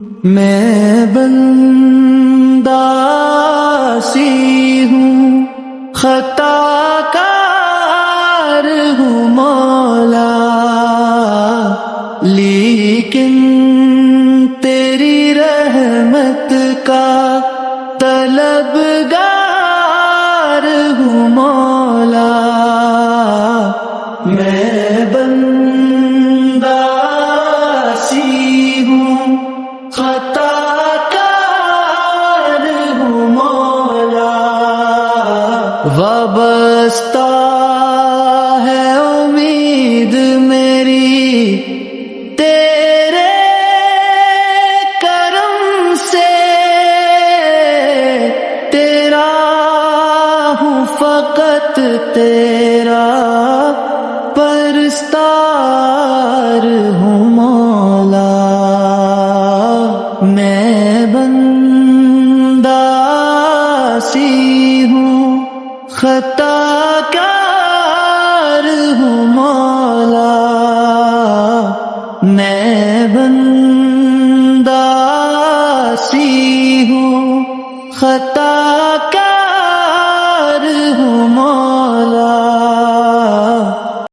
میں بندہ سی ہوں، خطا کار ہوں مولا، لیکن تیری رحمت کا طلبگار ہوں مولا۔ میں بندہ سی ہوں، خطا کار ہوں مولا، وابستہ ہے امید میری تیرے کرم سے، تیرا ہوں فقط تیرا پرستار ہوں مولا۔ میں بندہ سی ہوں، خطا کار ہوں مولا، میں بندہ سی ہوں، خطا